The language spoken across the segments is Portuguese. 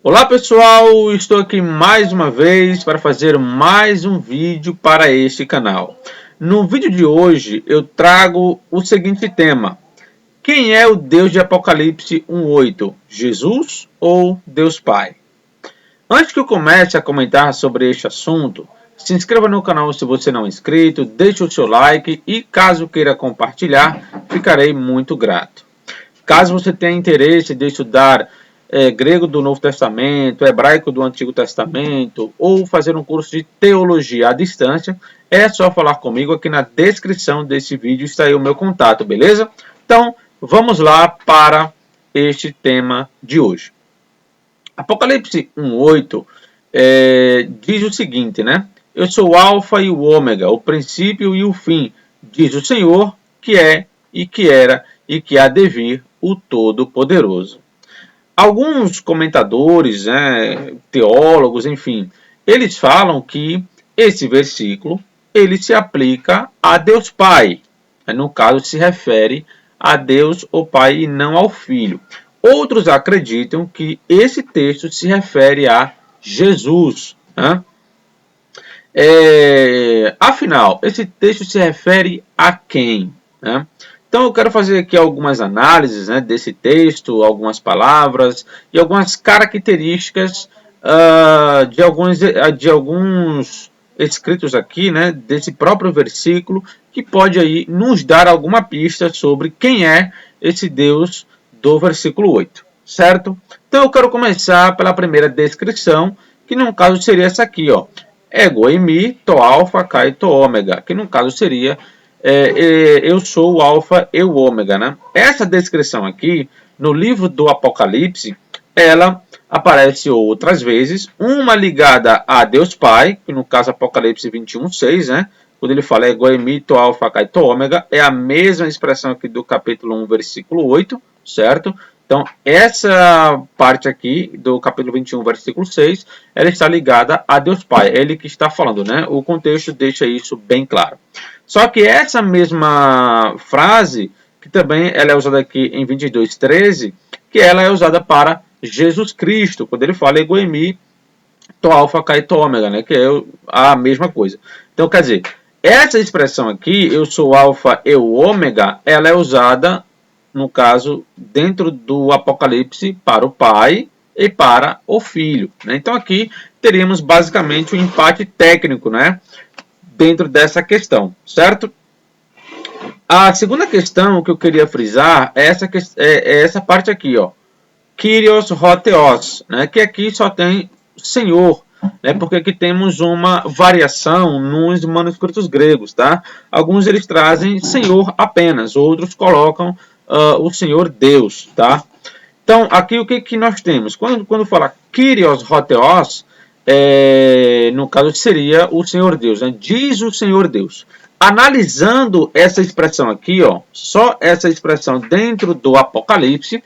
Olá pessoal, estou aqui mais uma vez para fazer mais um vídeo para este canal. No vídeo de hoje eu trago o seguinte tema: quem é o Deus de Apocalipse 1:8? Jesus ou Deus Pai? Antes que eu comece a comentar sobre este assunto, se inscreva no canal se você não é inscrito, deixe o seu like e caso queira compartilhar, ficarei muito grato. Caso você tenha interesse de estudar grego do Novo Testamento, hebraico do Antigo Testamento, ou fazer um curso de teologia à distância, é só falar comigo. Aqui na descrição desse vídeo está aí o meu contato, beleza? Então, vamos lá para este tema de hoje. Apocalipse 1:8 diz o seguinte, né? Eu sou o alfa e o ômega, o princípio e o fim, diz o Senhor, que é, e que era, e que há de vir, o Todo-Poderoso. Alguns comentadores, teólogos, enfim, eles falam que esse versículo ele se aplica a Deus Pai. No caso, se refere a Deus o Pai e não ao Filho. Outros acreditam que esse texto se refere a Jesus. Né? Afinal, esse texto se refere a quem? Né? Então eu quero fazer aqui algumas análises, né, desse texto, algumas palavras e algumas características de alguns escritos aqui, né, desse próprio versículo, que pode aí nos dar alguma pista sobre quem é esse Deus do versículo 8, certo? Então eu quero começar pela primeira descrição, que no caso seria essa aqui, ó, ego eimi, to alfa, kai, to ômega, que no caso seria eu sou o alfa e o ômega, né? Essa descrição aqui, no livro do Apocalipse, ela aparece outras vezes, uma ligada a Deus Pai, que no caso Apocalipse 21:6, né? Quando ele fala ego eimi, to alfa, kai, to ômega, é a mesma expressão aqui do capítulo 1, versículo 8, certo? Então, essa parte aqui do capítulo 21, versículo 6, ela está ligada a Deus Pai. É ele que está falando, né? O contexto deixa isso bem claro. Só que essa mesma frase, que também ela é usada aqui em 22:13, que ela é usada para Jesus Cristo, quando ele fala ego eimi, to alfa, kai, to ômega, né? Que é a mesma coisa. Então, quer dizer, essa expressão aqui, eu sou alfa e o ômega, ela é usada, no caso, dentro do Apocalipse para o Pai e para o Filho. Né? Então aqui teríamos basicamente um empate técnico, né? Dentro dessa questão, certo? A segunda questão que eu queria frisar é essa parte aqui, ó. Kyrios ho theos, né? Que aqui só tem Senhor, né? Porque aqui temos uma variação nos manuscritos gregos, tá? Alguns eles trazem Senhor apenas, outros colocam o Senhor Deus, tá? Então, aqui o que nós temos? Quando fala Kyrios ho theos, no caso seria o Senhor Deus, né? Diz o Senhor Deus. Analisando essa expressão aqui, ó, só essa expressão dentro do Apocalipse,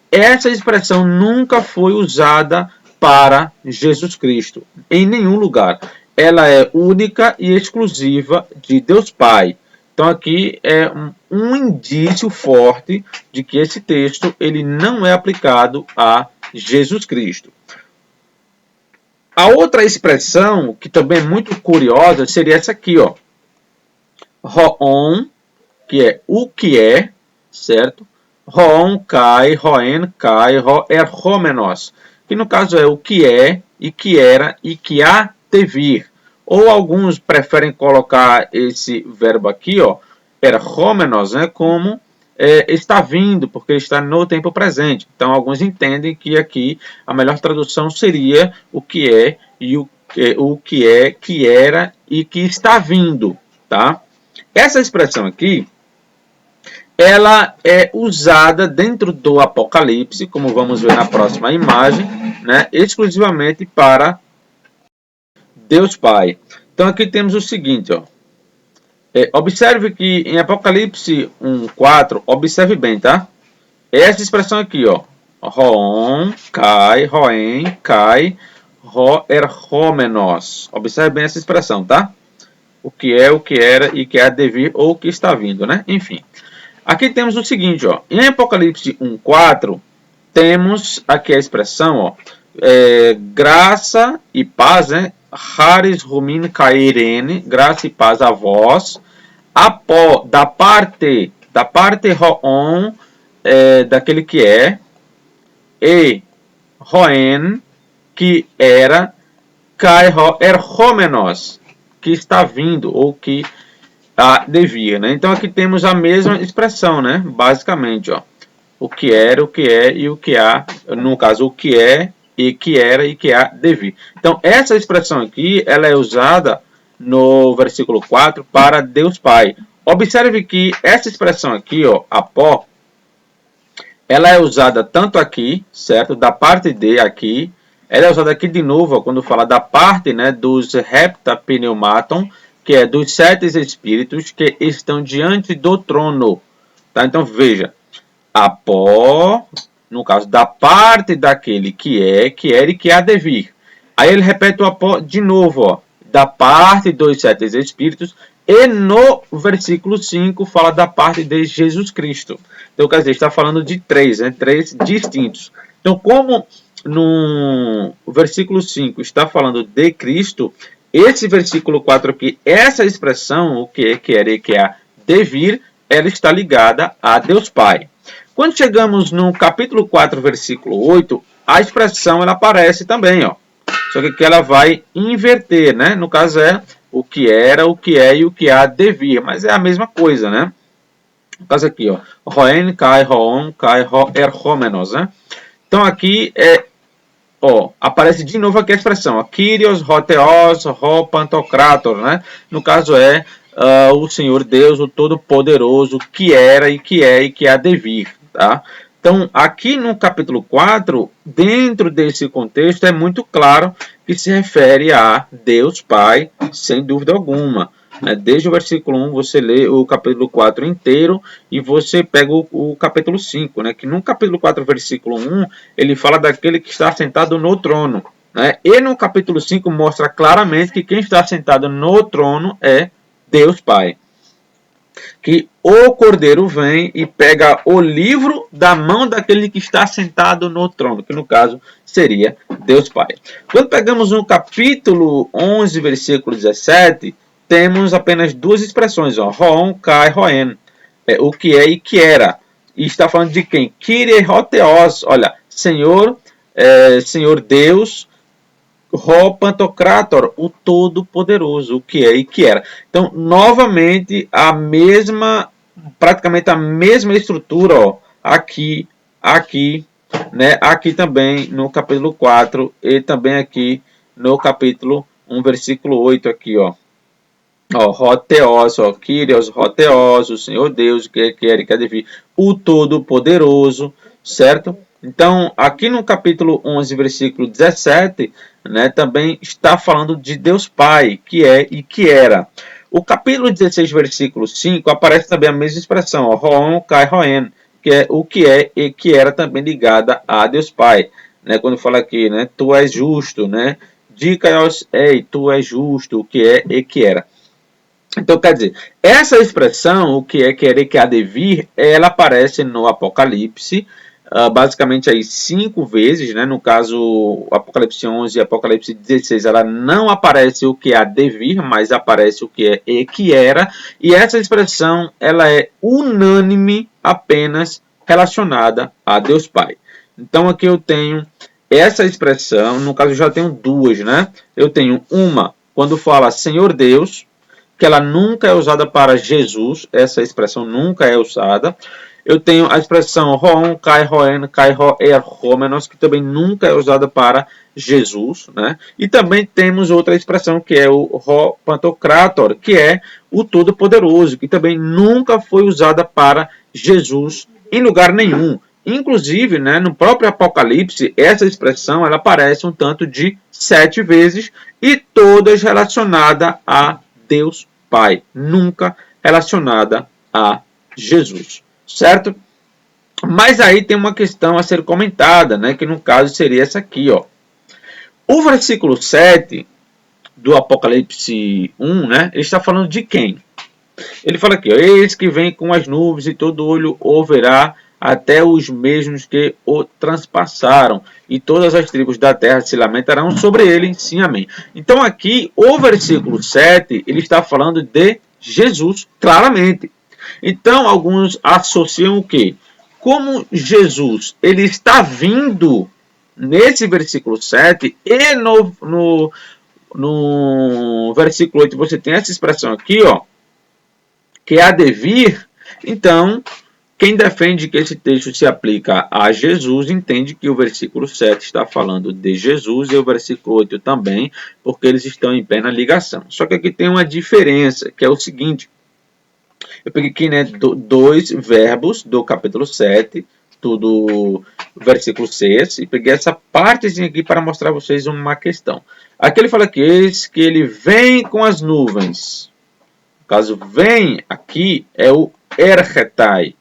essa expressão nunca foi usada para Jesus Cristo, em nenhum lugar. Ela é única e exclusiva de Deus Pai. Então aqui é um indício forte de que esse texto ele não é aplicado a Jesus Cristo. A outra expressão, que também é muito curiosa, seria essa aqui, ó. Hoon, que é o que é, certo? Hoon kai, hoen kai, ho erhomenos, que no caso é o que é, e que era, e que há de vir. Ou alguns preferem colocar esse verbo aqui, ó, erhomenos, né, como está vindo, porque está no tempo presente. Então, alguns entendem que aqui a melhor tradução seria o que é, e o que é, que era e que está vindo, tá? Essa expressão aqui, ela é usada dentro do Apocalipse, como vamos ver na próxima imagem, né, exclusivamente para Deus Pai. Então aqui temos o seguinte, ó. Observe que em Apocalipse 1:4, observe bem, tá? Essa expressão aqui, ó. Hoon, kai, hoen, kai, ho erhomenos. Observe bem essa expressão, tá? O que é, o que era e que há de vir ou o que está vindo, né? Enfim. Aqui temos o seguinte, ó. Em Apocalipse 1:4, temos aqui a expressão, ó. graça e paz, né? Haris Rumin Kairene, graça e paz a vós. Apó, da parte Roon, daquele que é, e Roen, que era, Kai Ro Erhomenos, que está vindo, ou que devia, né? Então aqui temos a mesma expressão, né? Basicamente, ó, o que era, o que é e o que há, no caso, o que é e que era e que há devia. Então essa expressão aqui, ela é usada no versículo 4 para Deus Pai. Observe que essa expressão aqui, ó, apó, ela é usada tanto aqui, certo? Da parte de aqui, ela é usada aqui de novo, ó, quando fala da parte, né, dos heptapneumaton, que é dos 7 espíritos que estão diante do trono. Tá? Então veja, apó, no caso da parte daquele que era e que há de vir. Aí ele repete o apó de novo, ó, da parte dos 7 espíritos, e no versículo 5 fala da parte de Jesus Cristo. Então, quer dizer, está falando de 3, né? 3 distintos. Então, como no versículo 5 está falando de Cristo, esse versículo 4 aqui, essa expressão, o que era e que há de vir, ela está ligada a Deus Pai. Quando chegamos no capítulo 4, versículo 8, a expressão ela aparece também, ó. Só que aqui ela vai inverter, né? No caso é o que era, o que é e o que há de vir, mas é a mesma coisa, né? No caso aqui, ó, Roen, Kai, Roon, Kai, Erhomenos, né? Então aqui aparece de novo aqui a expressão, ó, Kyrios, Roteos, Ro, Pantocrator, né? No caso é o Senhor Deus, o Todo-Poderoso, que era e que é e que há de vir, tá? Então, aqui no capítulo 4, dentro desse contexto, é muito claro que se refere a Deus Pai, sem dúvida alguma. Desde o versículo 1, você lê o capítulo 4 inteiro e você pega o capítulo 5, né? Que no capítulo 4, versículo 1, ele fala daquele que está sentado no trono. Né? E no capítulo 5 mostra claramente que quem está sentado no trono é Deus Pai. Que o Cordeiro vem e pega o livro da mão daquele que está sentado no trono, que no caso seria Deus Pai. Quando pegamos no capítulo 11, versículo 17, temos apenas duas expressões, ó, Roon, Kai, Roen, o que é e que era. E está falando de quem? Kyrie Hoteos, olha, Senhor, Senhor Deus, Ro Pantocrator, o Todo-Poderoso, o que é e que era. Então, novamente, praticamente a mesma estrutura, ó, aqui, né, aqui também no capítulo 4 e também aqui no capítulo 1, versículo 8, aqui, ó. Roteos, Kyrios, Roteos, o Senhor Deus, que era e que há de vir, o Todo-Poderoso, certo? Então, aqui no capítulo 11, versículo 17, né, também está falando de Deus Pai, que é e que era. O capítulo 16, versículo 5, aparece também a mesma expressão, Roon, Kai, Roen, que é o que é e que era também ligada a Deus Pai. Né, quando fala aqui, né, tu és justo, né, Dikaios, ei, tu és justo, o que é e que era. Então, quer dizer, essa expressão, o que é querer que há de vir, ela aparece no Apocalipse, basicamente aí 5 vezes, né? No caso, Apocalipse 11 e Apocalipse 16, ela não aparece o que há de vir, mas aparece o que é e que era, e essa expressão, ela é unânime apenas relacionada a Deus Pai. Então, aqui eu tenho essa expressão, no caso eu já tenho duas, né? Eu tenho uma, quando fala Senhor Deus, que ela nunca é usada para Jesus, essa expressão nunca é usada. Eu tenho a expressão Roon, Kai, Roen, Kai, Ro, Erhomenos, que também nunca é usada para Jesus, né? E também temos outra expressão que é o Ro Pantocrator, que é o Todo-Poderoso, que também nunca foi usada para Jesus em lugar nenhum. Inclusive, né, no próprio Apocalipse, essa expressão ela aparece um tanto de 7 vezes e todas relacionadas a Deus Pai, nunca relacionada a Jesus, certo? Mas aí tem uma questão a ser comentada, né, que no caso seria essa aqui, ó. O versículo 7 do Apocalipse 1, né, ele está falando de quem? Ele fala aqui, ó, eis que vem com as nuvens e todo olho o verá, até os mesmos que o transpassaram, e todas as tribos da terra se lamentarão sobre ele, sim, amém. Então aqui, o versículo 7, ele está falando de Jesus, claramente. Então, alguns associam o quê? Como Jesus, ele está vindo nesse versículo 7, e no versículo 8 você tem essa expressão aqui, ó, que há de vir. Então, quem defende que esse texto se aplica a Jesus, entende que o versículo 7 está falando de Jesus e o versículo 8 também, porque eles estão em plena ligação. Só que aqui tem uma diferença, que é o seguinte. Eu peguei aqui, né, dois verbos do capítulo 7, tudo versículo 6, e peguei essa partezinha aqui para mostrar a vocês uma questão. Aqui ele fala que eis que ele vem com as nuvens. No caso, vem aqui é o ergetai.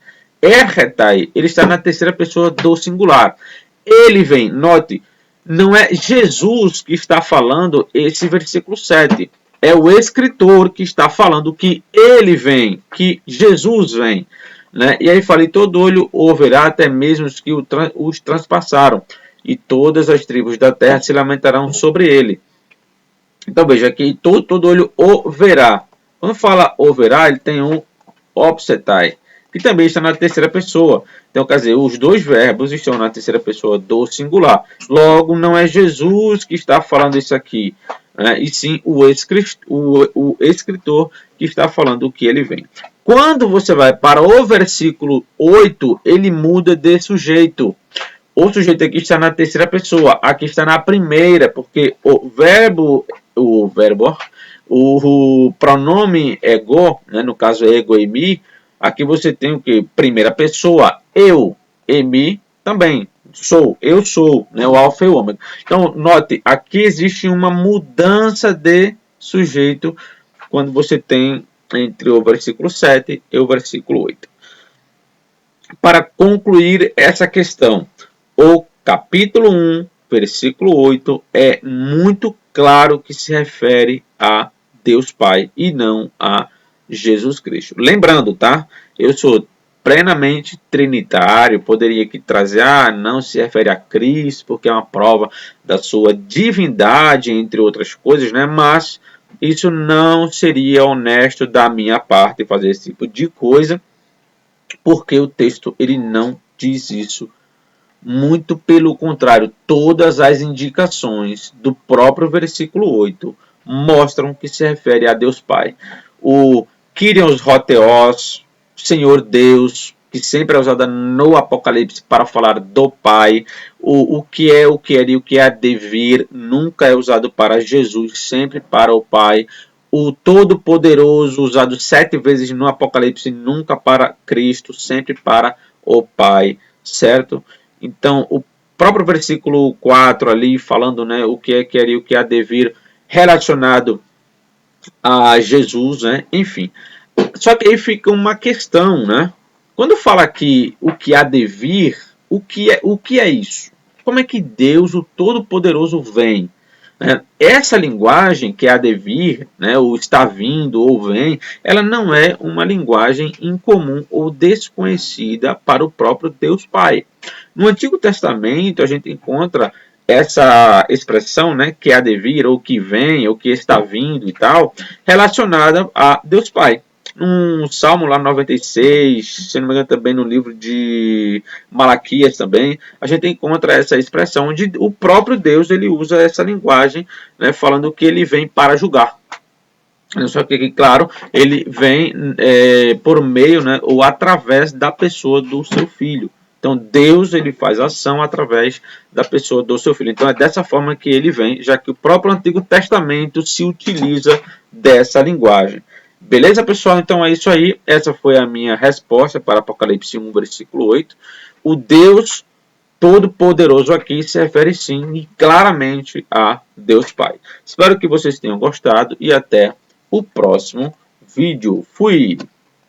Ergetai, ele está na terceira pessoa do singular. Ele vem, note, não é Jesus que está falando esse versículo 7. É o escritor que está falando que ele vem, que Jesus vem. Né? E aí fala, e todo olho o verá, até mesmo os que os transpassaram, e todas as tribos da terra se lamentarão sobre ele. Então veja aqui, todo olho o verá. Quando fala o verá, ele tem um opsetai, que também está na terceira pessoa. Então, quer dizer, os dois verbos estão na terceira pessoa do singular. Logo, não é Jesus que está falando isso aqui, né? E sim o escritor que está falando o que ele vem. Quando você vai para o versículo 8, ele muda de sujeito. O sujeito aqui está na terceira pessoa, aqui está na primeira, porque o pronome ego, né, no caso ego e mi, aqui você tem o que? Primeira pessoa, eu, e mi também, sou, eu sou, né, o alfa e o ômega. Então, note, aqui existe uma mudança de sujeito quando você tem entre o versículo 7 e o versículo 8. Para concluir essa questão, o capítulo 1, versículo 8, é muito claro que se refere a Deus Pai e não a Jesus Cristo. Lembrando, tá? Eu sou plenamente trinitário, poderia aqui trazer, não se refere a Cristo, porque é uma prova da sua divindade, entre outras coisas, né? Mas isso não seria honesto da minha parte fazer esse tipo de coisa, porque o texto ele não diz isso. Muito pelo contrário, todas as indicações do próprio versículo 8 mostram que se refere a Deus Pai. O Kyrios Hotheos, Senhor Deus, que sempre é usada no Apocalipse para falar do Pai. O que é, o que era e o que há de vir nunca é usado para Jesus, sempre para o Pai. O Todo-Poderoso, usado 7 vezes no Apocalipse, nunca para Cristo, sempre para o Pai, certo? Então, o próprio versículo 4 ali, falando, né, o que é que era e o que há de vir, relacionado a Jesus, né? Enfim. Só que aí fica uma questão, né? Quando fala aqui o que há de vir, o que é isso? Como é que Deus, o Todo-Poderoso, vem? Essa linguagem que há de vir, né, ou está vindo ou vem, ela não é uma linguagem incomum ou desconhecida para o próprio Deus Pai. No Antigo Testamento a gente encontra essa expressão, né, que há de vir, ou que vem, ou que está vindo e tal, relacionada a Deus Pai. Um Salmo lá 96, se não me engano também no livro de Malaquias também, a gente encontra essa expressão onde o próprio Deus ele usa essa linguagem, né, falando que ele vem para julgar. Só que, claro, ele vem por meio, né, ou através da pessoa do seu filho. Então, Deus ele faz ação através da pessoa do seu filho. Então, é dessa forma que ele vem, já que o próprio Antigo Testamento se utiliza dessa linguagem. Beleza, pessoal? Então é isso aí. Essa foi a minha resposta para Apocalipse 1, versículo 8. O Deus Todo-Poderoso aqui se refere sim e claramente a Deus Pai. Espero que vocês tenham gostado e até o próximo vídeo. Fui!